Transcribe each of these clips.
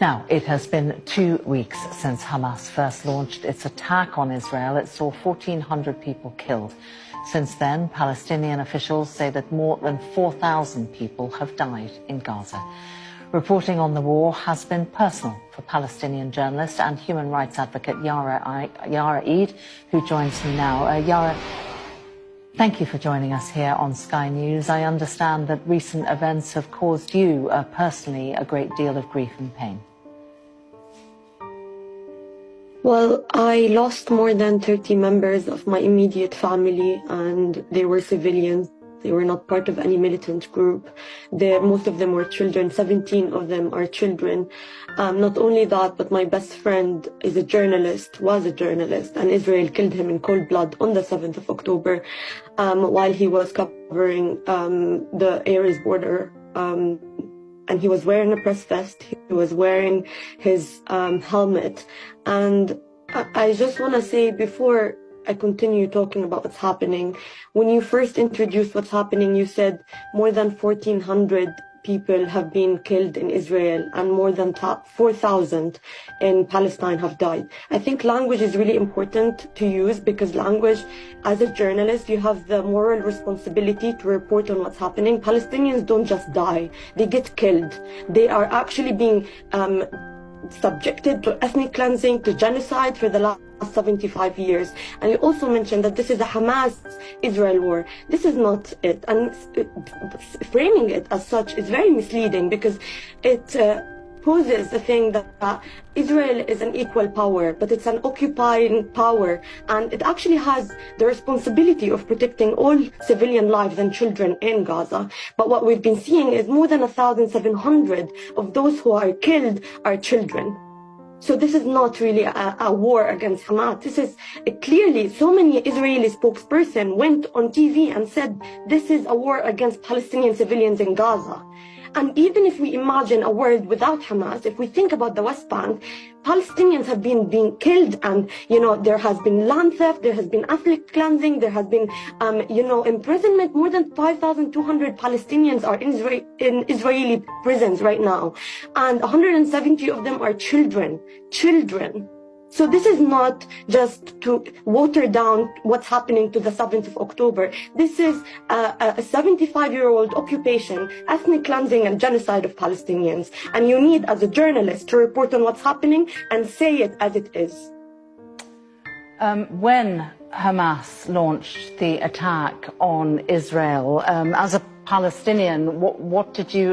Now, it has been 2 weeks since Hamas first launched its attack on Israel. It saw 1,400 people killed. Since then, Palestinian officials say that more than 4,000 people have died in Gaza. Reporting on the war has been personal for Palestinian journalist and human rights advocate Yara Eid, who joins me now. Yara, thank you for joining us here on Sky News. I understand that recent events have caused you personally a great deal of grief and pain. Well, I lost more than 30 members of my immediate family, and they were civilians. They were not part of any militant group. Most of them were children. 17 of them are children. Not only that, but my best friend is a journalist, was a journalist, and Israel killed him in cold blood on the 7th of October while he was covering the area's border. And he was wearing a press vest. He was wearing his helmet. And I just want to say, before I continue talking about what's happening, when you first introduced what's happening, you said more than 1,400 people have been killed in Israel and more than 4,000 in Palestine have died. I think language is really important to use, because language, as a journalist, you have the moral responsibility to report on what's happening. Palestinians don't just die, they get killed. They are actually being subjected to ethnic cleansing, to genocide for the last 75 years. And you also mentioned that this is a Hamas-Israel war. This is not it. And framing it as such is very misleading, because it poses the thing that Israel is an equal power, but it's an occupying power, and it actually has the responsibility of protecting all civilian lives and children in Gaza. But what we've been seeing is more than 1,700 of those who are killed are children. So this is not really a war against Hamas. This is clearly, so many Israeli spokesperson went on TV and said this is a war against Palestinian civilians in Gaza. And even if we imagine a world without Hamas, if we think about the West Bank, Palestinians have been being killed, and, there has been land theft, there has been ethnic cleansing, there has been, imprisonment. More than 5,200 Palestinians are in Israeli prisons right now. And 170 of them are children. So this is not just to water down what's happening to the 7th of October. This is a 75-year-old occupation, ethnic cleansing and genocide of Palestinians. And you need, as a journalist, to report on what's happening and say it as it is. When Hamas launched the attack on Israel, as a Palestinian, what did you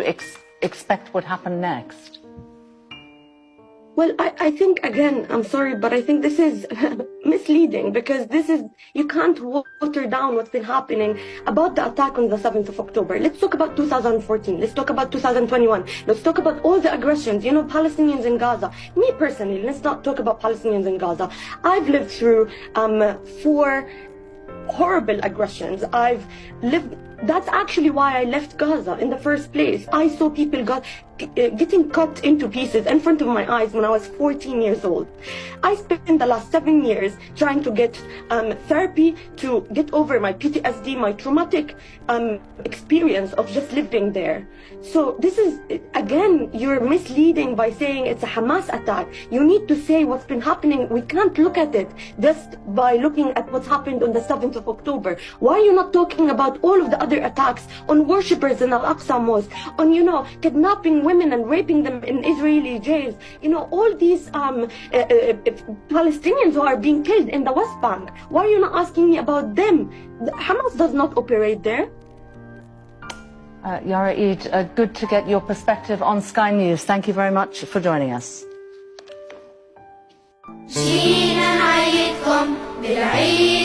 expect would happen next? Well, I think, again, I'm sorry, but I think this is misleading, because you can't water down what's been happening about the attack on the 7th of October. Let's talk about 2014. Let's talk about 2021. Let's talk about all the aggressions, Palestinians in Gaza. Me personally, let's not talk about Palestinians in Gaza. I've lived through 4 horrible aggressions. That's actually why I left Gaza in the first place. I saw people getting cut into pieces in front of my eyes when I was 14 years old. I spent the last 7 years trying to get therapy to get over my PTSD, my traumatic experience of just living there. So this is, again, you're misleading by saying it's a Hamas attack. You need to say what's been happening. We can't look at it just by looking at what's happened on the 7th of October. Why are you not talking about all of the other attacks on worshippers in Al-Aqsa Mosque, on, kidnapping women and raping them in Israeli jails? All these Palestinians who are being killed in the West Bank. Why are you not asking me about them? Hamas does not operate there. Yara Eid, good to get your perspective on Sky News. Thank you very much for joining us. جينا نعيدكم بالعيد